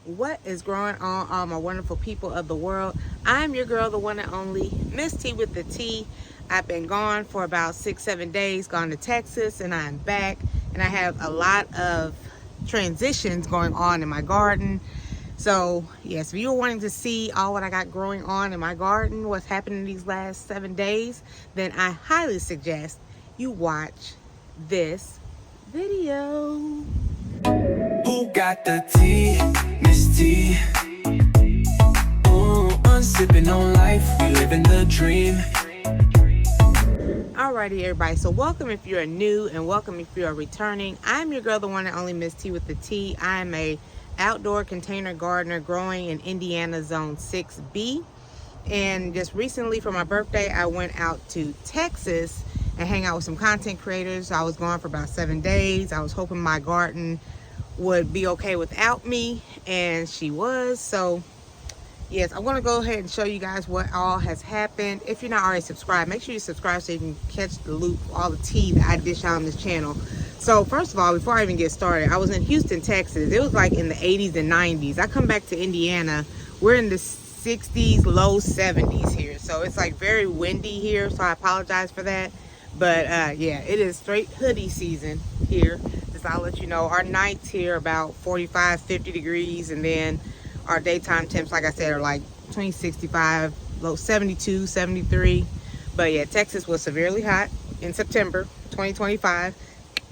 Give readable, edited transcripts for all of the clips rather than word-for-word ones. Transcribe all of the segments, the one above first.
What is going on, all my wonderful people of the world? I'm your girl, the one and only Miss T with the T. I've been gone for about 6-7 days, gone to Texas, and I'm back. And I have a lot of transitions going on in my garden. So yes, if you're wanting to see all what I got growing on in my garden, what's happening these last 7 days, then I highly suggest you watch this video. Who got the tea? Miss T. Ooh, I'm sipping on life, we living the dream. Alrighty, everybody. So welcome if you're new, and welcome if you're returning. I'm your girl, the one and only Miss T with the T. I'm a outdoor container gardener growing in Indiana Zone 6B. And just recently for my birthday, I went out to Texas and hang out with some content creators. I was gone for about 7 days. I was hoping my garden would be okay without me, and she was. So yes, I'm going to go ahead and show you guys what all has happened. If you're not already subscribed, make sure you subscribe so you can catch the loop, all the tea that I dish out on this channel. So first of all, before I even get started, I was in Houston, Texas. It was like in the 80s and 90s. I come back to Indiana. We're in the 60s, low 70s here. So it's like very windy here. So I apologize for that. But yeah, it is straight hoodie season here. Just I'll let you know, our nights here about 45, 50 degrees. And then our daytime temps, like I said, are like between 65, low 72, 73. But yeah, Texas was severely hot in September 2025.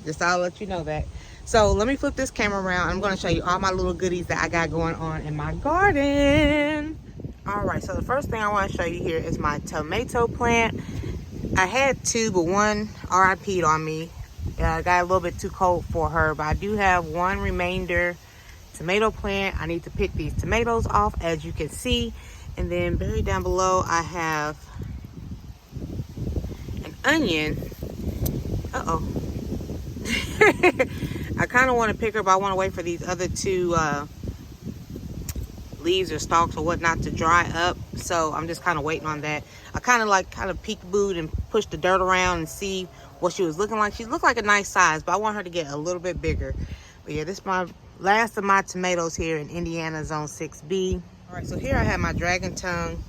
Just I'll let you know that. So let me flip this camera around. I'm going to show you all my little goodies that I got going on in my garden. All right, so the first thing I want to show you here is my tomato plant. I had two, but one RIP'd on me. Got a little bit too cold for her, but I do have one remainder tomato plant. I need to pick these tomatoes off, as you can see. And then buried down below, I have an onion. Uh-oh. I kind of want to pick her, but I want to wait for these other two leaves or stalks or whatnot to dry up. So I'm just kind of waiting on that. I kind of peekabooed and pushed the dirt around and see what she was looking like. She looked like a nice size, but I want her to get a little bit bigger. But yeah, this is my last of my tomatoes here in Indiana Zone 6B. All right, so here I have my dragon tongue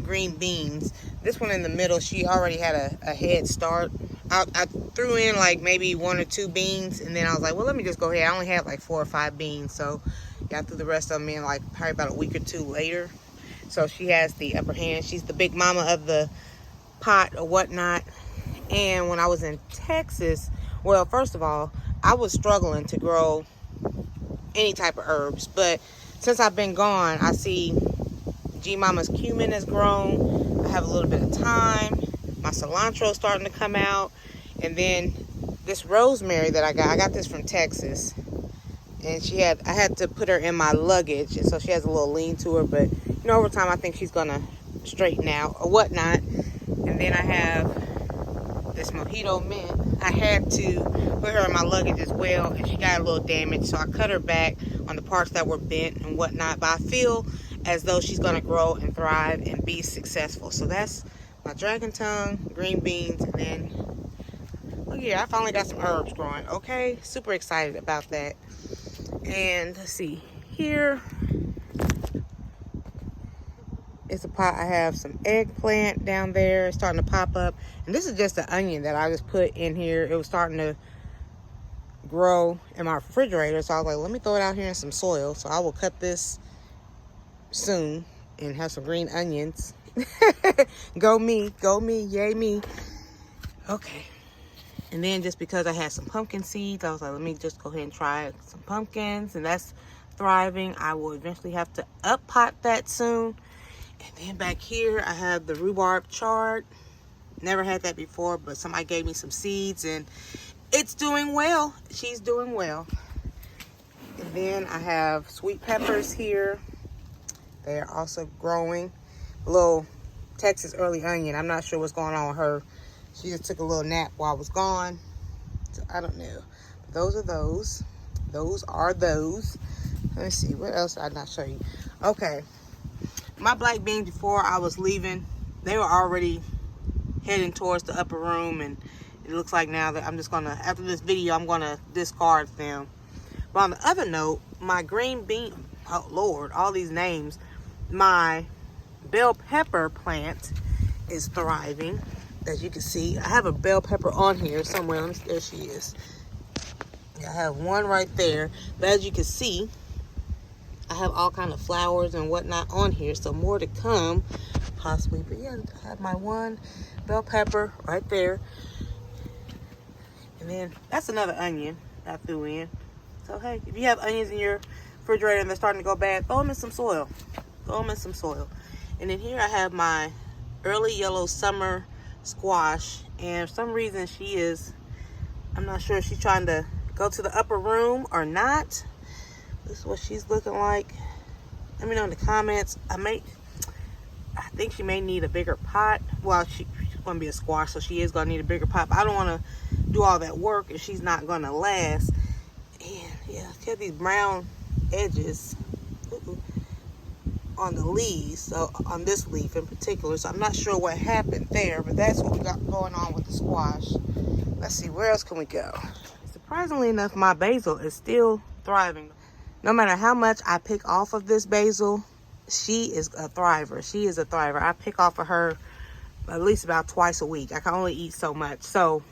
green beans. This one in the middle, she already had a head start. I threw in like maybe 1 or 2 beans, and then I was like, well, let me just go ahead. I only had like 4 or 5 beans, so yeah, I threw the rest of them in like probably about a week or 2 later. So she has the upper hand. She's the big mama of the pot or whatnot. And when I was in Texas, well, first of all, I was struggling to grow any type of herbs, but since I've been gone, I see G Mama's cumin has grown. I have a little bit of thyme. My cilantro is starting to come out. And then this rosemary that I got this from Texas. And I had to put her in my luggage, and so she has a little lean to her, but you know, over time I think she's gonna straighten out or whatnot. And then I have this mojito mint. I had to put her in my luggage as well, and she got a little damaged, so I cut her back on the parts that were bent and whatnot. But I feel as though she's gonna grow and thrive and be successful. So that's my dragon tongue, green beans, and then look here, I finally got some herbs growing. Okay, super excited about that. And let's see, here it's a pot. I have some eggplant down there. It's starting to pop up. And this is just the onion that I just put in here. It was starting to grow in my refrigerator. So I was like, let me throw it out here in some soil. So I will cut this soon and have some green onions. Go me, yay me. Okay. And then just because I had some pumpkin seeds, I was like, let me just go ahead and try some pumpkins. And that's thriving. I will eventually have to up pot that soon. And then back here, I have the rhubarb chard. Never had that before, but somebody gave me some seeds and it's doing well. She's doing well. And then I have sweet peppers here. They are also growing. A little Texas early onion. I'm not sure what's going on with her. She just took a little nap while I was gone. So I don't know. But those are those. Those are those. Let me see. What else did I not show you? Okay. My black beans, before I was leaving, they were already heading towards the upper room. And it looks like now that I'm just going to, after this video, I'm going to discard them. But on the other note, my green bean, oh Lord, all these names. My bell pepper plant is thriving. As you can see, I have a bell pepper on here somewhere. There she is. I have one right there. But as you can see, I have all kind of flowers and whatnot on here. So more to come, possibly. But yeah, I have my one bell pepper right there. And then that's another onion I threw in. So hey, if you have onions in your refrigerator and they're starting to go bad, throw them in some soil. Throw them in some soil. And then here I have my early yellow summer squash. And for some reason I'm not sure if she's trying to go to the upper room or not. This is what she's looking like. Let me know in the comments. I think she may need a bigger pot. Well, she's going to be a squash, so she is going to need a bigger pot. But I don't want to do all that work if she's not going to last. And yeah, she has these brown edges on the leaves, so on this leaf in particular. So I'm not sure what happened there, but that's what we got going on with the squash. Let's see, where else can we go? Surprisingly enough, my basil is still thriving. No matter how much I pick off of this basil, she is a thriver. She is a thriver. I pick off of her at least about twice a week. I can only eat so much. So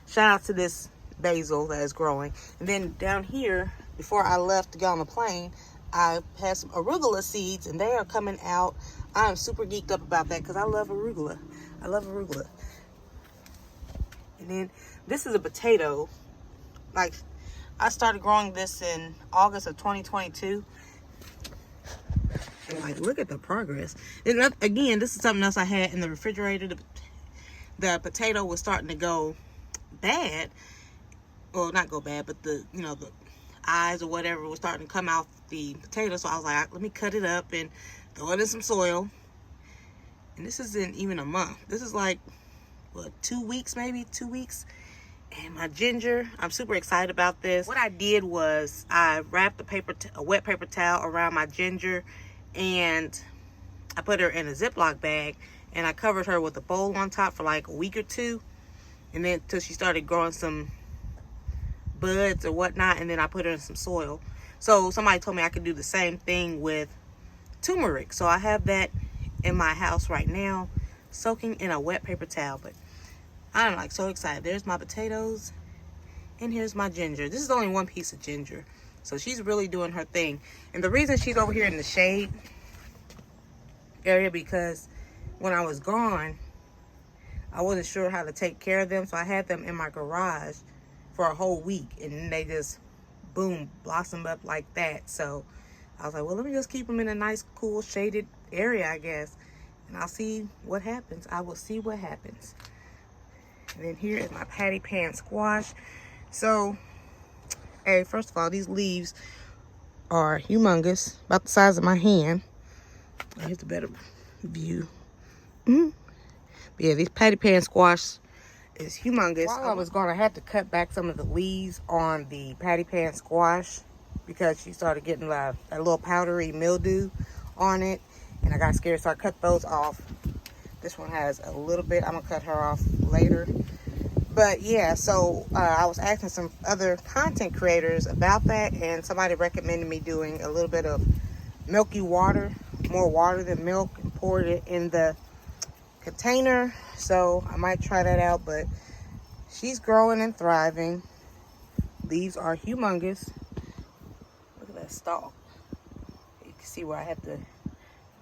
shout out to this basil that is growing. And then down here, before I left to get on the plane, I had some arugula seeds, and they are coming out. I am super geeked up about that because I love arugula. I love arugula. And then this is a potato. Like, I started growing this in August of 2022. And like, look at the progress. And again, this is something else I had in the refrigerator. The potato was starting to go bad. Well, not go bad, but the eyes or whatever was starting to come out the potato. So I was like, let me cut it up and throw it in some soil. And this isn't even a month. This is like, what, 2 weeks maybe? 2 weeks. And my ginger, I'm super excited about this. What I did was I wrapped a wet paper towel around my ginger, and I put her in a Ziploc bag, and I covered her with a bowl on top for like a week or two, and then till she started growing some buds or whatnot, and then I put her in some soil. So somebody told me I could do the same thing with turmeric. So I have that in my house right now, soaking in a wet paper towel. But I'm like so excited. There's my potatoes, and here's my ginger. This is only one piece of ginger, so she's really doing her thing. And the reason she's over here in the shade area, because when I was gone, I wasn't sure how to take care of them, so I had them in my garage for a whole week, and then they just boom blossomed up like that. So I was like, well, let me just keep them in a nice cool shaded area, I guess, and I'll see what happens. I will see what happens. And then here is my patty pan squash. So, hey, first of all, these leaves are humongous, about the size of my hand. Here's a better view. But yeah, these patty pan squash is humongous. While I was gone, I had to cut back some of the leaves on the patty pan squash because she started getting a little powdery mildew on it, and I got scared, so I cut those off. This one has a little bit. I'm gonna cut her off later. But yeah, so I was asking some other content creators about that, and somebody recommended me doing a little bit of milky water, more water than milk, and pour it in the container. So I might try that out. But she's growing and thriving. Leaves are humongous. Look at that stalk. You can see where I have to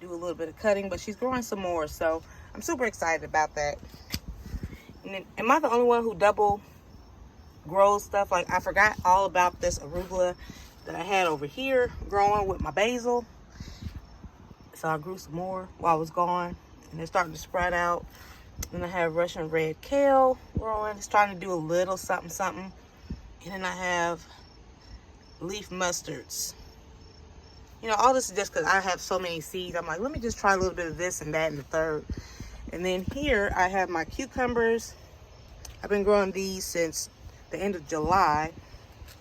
do a little bit of cutting, but she's growing some more, so I'm super excited about that. And then, am I the only one who double grows stuff? Like, I forgot all about this arugula that I had over here growing with my basil. So I grew some more while I was gone, and they're starting to sprout out. Then I have Russian red kale growing. It's trying to do a little something something. And then I have leaf mustards. You know, all this is just because I have so many seeds. I'm like, let me just try a little bit of this and that and the third. And then here I have my cucumbers. I've been growing these since the end of July.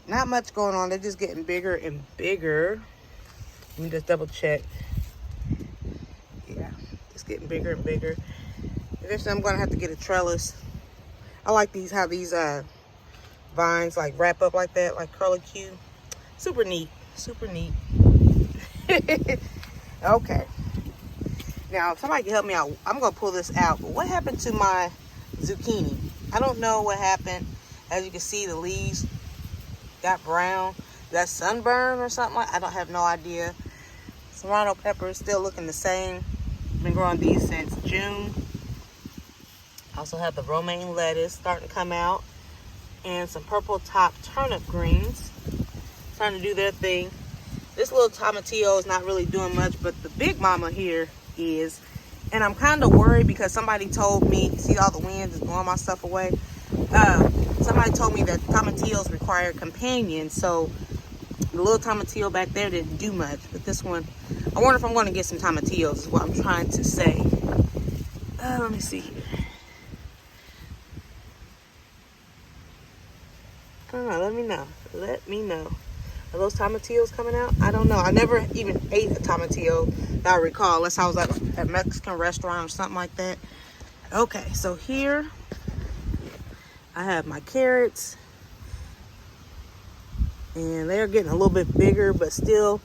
Not much going on. They're just getting bigger and bigger. Let me just double check. Yeah, just getting bigger and bigger. Eventually I'm going to have to get a trellis. I like these, how these vines like wrap up like that, like curlicue. Super neat. Super neat. Okay. Now, if somebody can help me out, I'm going to pull this out. But what happened to my zucchini? I don't know what happened. As you can see, the leaves got brown. That sunburn or something I don't have no idea. Serrano pepper is still looking the same. Been growing these since June. I also have the romaine lettuce starting to come out. And some purple top turnip greens. Trying to do their thing. This little tomatillo is not really doing much, but the big mama here is. And I'm kind of worried because somebody told me, see all the wind is blowing my stuff away. Somebody told me that tomatillos require companions, so the little tomatillo back there didn't do much. But this one, I wonder if I'm going to get some tomatillos is what I'm trying to say. Let me see here. I don't know, let me know. Let me know. Are those tomatillos coming out? I don't know. I never even ate a tomatillo that I recall, unless I was at a Mexican restaurant or something like that. Okay, so here I have my carrots. And they're getting a little bit bigger, but still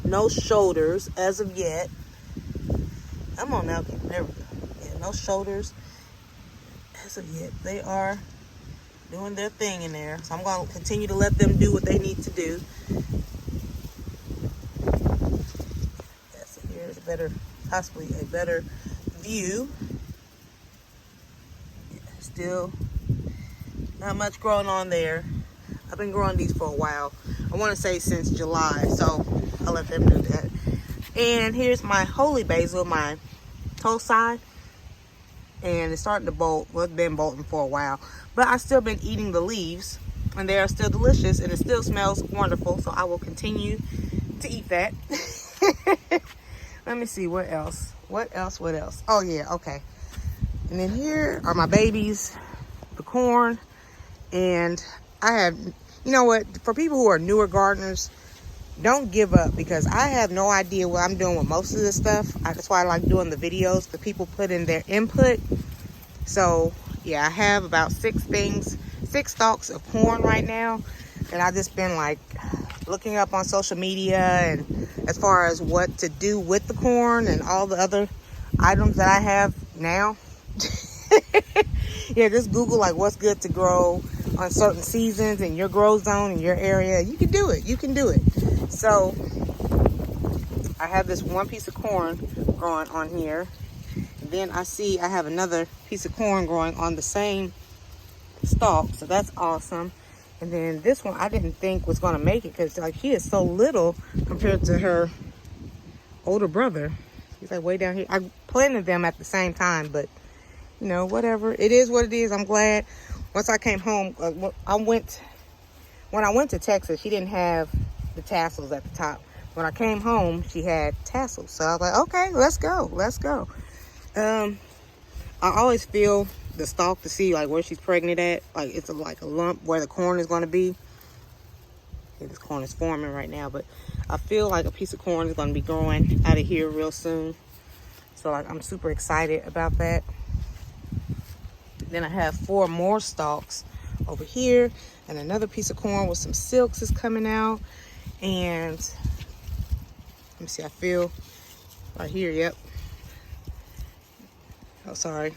no shoulders as of yet. Come on now. There we go. Yeah, no shoulders as of yet. They are doing their thing in there. So I'm going to continue to let them do what they need to do. Yeah, so here's a better, possibly a better view. Yeah, still not much growing on there. I've been growing these for a while. I want to say since July, so I'll let them do that. And here's my holy basil, my toe side. And it's starting to bolt. Well, it's been bolting for a while. But I've still been eating the leaves. And they are still delicious. And it still smells wonderful. So I will continue to eat that. Let me see, what else? What else? Oh, yeah, okay. And then here are my babies, the corn. And I have, you know what, for people who are newer gardeners, don't give up, because I have no idea what I'm doing with most of this stuff. That's why I like doing the videos, the people put in their input. So yeah, I have about 6 stalks of corn right now, and I've just been like looking up on social media and as far as what to do with the corn and all the other items that I have now. Yeah, just Google like what's good to grow on certain seasons in your grow zone in your area. You can do it. You can do it. So I have this one piece of corn growing on here. And then I see I have another piece of corn growing on the same stalk. So that's awesome. And then this one I didn't think was going to make it, because like she is so little compared to her older brother. He's like way down here. I planted them at the same time, but you know, whatever. It is what it is. I'm glad. Once I came home, when I went to Texas, she didn't have the tassels at the top. When I came home, she had tassels. So I was like, okay, let's go. Let's go. I always feel the stalk to see like where she's pregnant at. Like it's like a lump where the corn is going to be. Yeah, this corn is forming right now, but I feel like a piece of corn is going to be growing out of here real soon. So like, I'm super excited about that. Then I have 4 more stalks over here, and another piece of corn with some silks is coming out. And let me see, I feel right here, yep. Oh, sorry.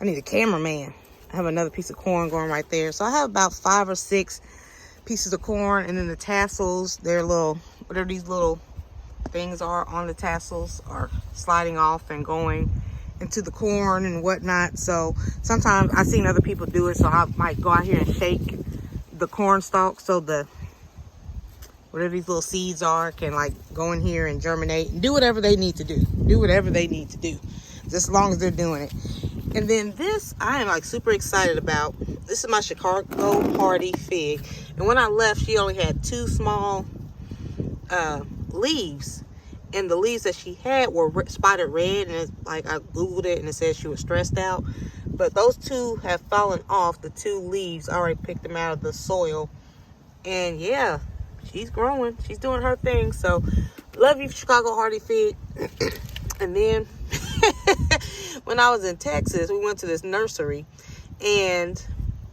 I need a cameraman. I have another piece of corn going right there. So I have about 5 or 6 pieces of corn, and then the tassels, they're little, whatever these little things are on the tassels, are sliding off and going into the corn and whatnot. So sometimes I've seen other people do it, so I might go out here and shake the corn stalk so the whatever these little seeds are can like go in here and germinate and do whatever they need to do. Do whatever they need to do, just as long as they're doing it. And then this I am like super excited about. This is my Chicago Hardy fig, and when I left she only had 2 small leaves. And the leaves that she had were spotted red, and it's like I googled it and it said she was stressed out. But those 2 have fallen off. The 2 leaves, I already picked them out of the soil. And yeah, she's growing. She's doing her thing. So love you, Chicago Hardy fig. And then when I was in Texas, we went to this nursery, and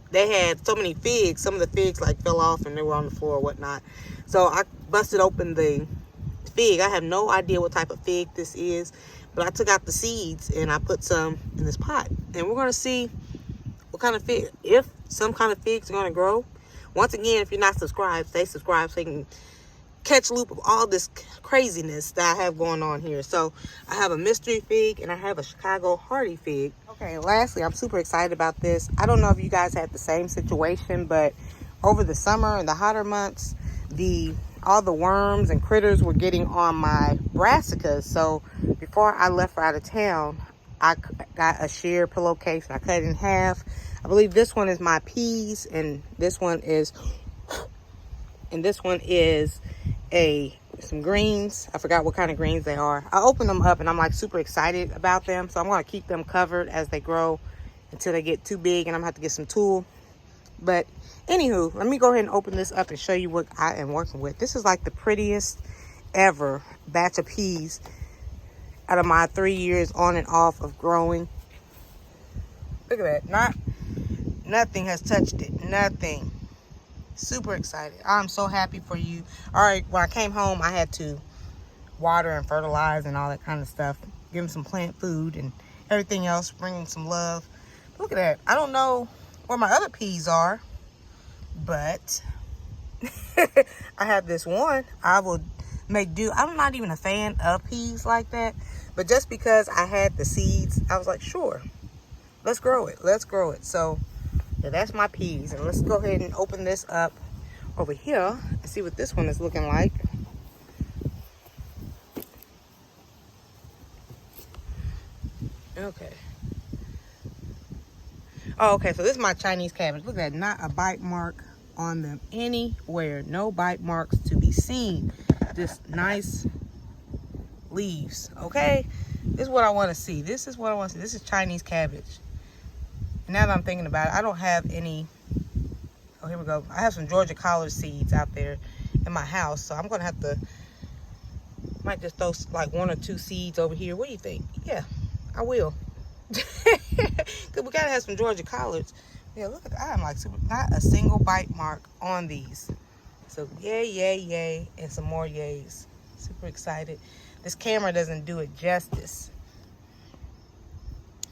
they had so many figs. Some of the figs like fell off and they were on the floor or whatnot. So I busted open the fig. I have no idea what type of fig this is, but I took out the seeds and I put some in this pot, and we're going to see what kind of fig, if some kind of figs are going to grow. Once again, if you're not subscribed, stay subscribed so you can catch loop of all this craziness that I have going on here. So I have a mystery fig and I have a Chicago hardy fig. Okay, lastly, I'm super excited about this. I don't know if you guys had the same situation, but over the summer and the hotter months, all the worms and critters were getting on my brassicas. So before I left for out of town, I got a sheer pillowcase and I cut it in half. I believe this one is my peas, and this one is some greens. I forgot what kind of greens they are. I opened them up and I'm like super excited about them. So I'm going to keep them covered as they grow until they get too big, and I'm going to have to get some tool. But anywho, let me go ahead and open this up and show you what I am working with. This is like the prettiest ever batch of peas out of my 3 years on and off of growing. Look at that. Nothing has touched it. Nothing. Super excited. I'm so happy for you. All right, when I came home, I had to water and fertilize and all that kind of stuff. Give them some plant food and everything else. Bring them some love. Look at that. I don't know where my other peas are, but I have this one. I will make do. I'm not even a fan of peas like that, but just because I had the seeds, I was like, sure, let's grow it. Let's grow it. So yeah, that's my peas. And let's go ahead and open this up over here and see what this one is looking like. Okay. Oh, okay, so this is my Chinese cabbage. Look at that, not a bite mark on them anywhere. No bite marks to be seen. Just nice leaves, okay? This is what I want to see. This is what I want to see. This is Chinese cabbage. Now that I'm thinking about it, I don't have any. Oh, here we go. I have some Georgia collard seeds out there in my house, so I'm going to have to, might just throw like 1 or 2 seeds over here. What do you think? Yeah, I will. Because we got to have some Georgia collards. Yeah, look at that. I'm like super, not a single bite mark on these. So yay, yay, yay, and some more yays. Super excited. This camera doesn't do it justice.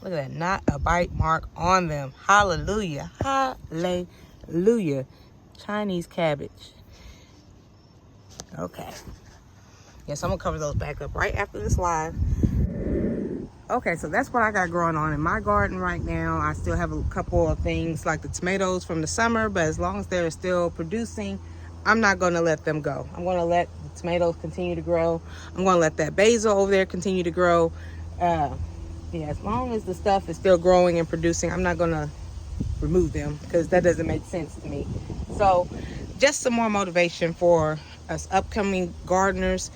Look at that, not a bite mark on them. Hallelujah, hallelujah. Chinese cabbage. Okay. Yes, I'm gonna cover those back up right after this live. Okay, so that's what I got growing on in my garden right now. I still have a couple of things like the tomatoes from the summer, but as long as they're still producing, I'm not gonna let them go. I'm gonna let the tomatoes continue to grow. I'm gonna let that basil over there continue to grow. Yeah, as long as the stuff is still growing and producing, I'm not gonna remove them because that doesn't make sense to me. So just some more motivation for us upcoming gardeners.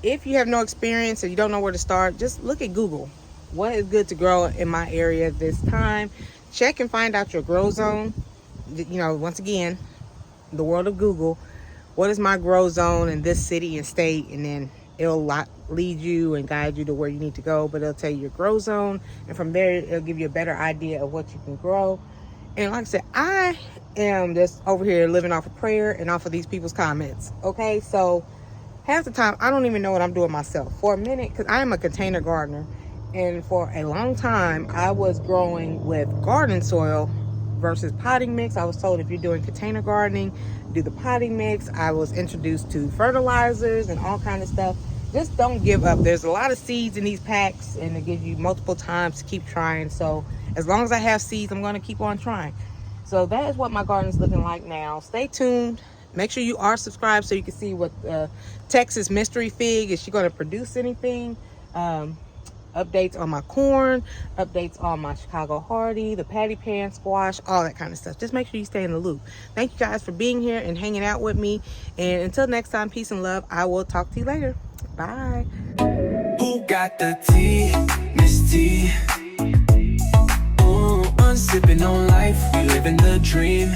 If you have no experience and you don't know where to start, just look at Google. What is good to grow in my area this time? Check and find out your grow zone. You know, once again, the world of Google. What is my grow zone in this city and state? And then it'll lead you and guide you to where you need to go, but it'll tell you your grow zone, and from there it'll give you a better idea of what you can grow. And like I said, I am just over here living off of prayer and off of these people's comments. Okay, so half the time I don't even know what I'm doing myself. For a minute, because I am a container gardener, and for a long time I was growing with garden soil versus potting mix. I was told if you're doing container gardening, do the potting mix. I was introduced to fertilizers and all kind of stuff. Just don't give up. There's a lot of seeds in these packs, and it gives you multiple times to keep trying. So as long as I have seeds, I'm going to keep on trying. So that is what my garden is looking like now. Stay tuned. Make sure you are subscribed so you can see what Texas mystery fig, is she going to produce anything. Updates on my corn, updates on my Chicago hardy, the patty pan squash, all that kind of stuff. Just make sure you stay in the loop. Thank you guys for being here and hanging out with me. And until next time, peace and love. I will talk to you later. Bye. Who got the tea? Miss T. Ooh, I'm sipping on life, we living the dream.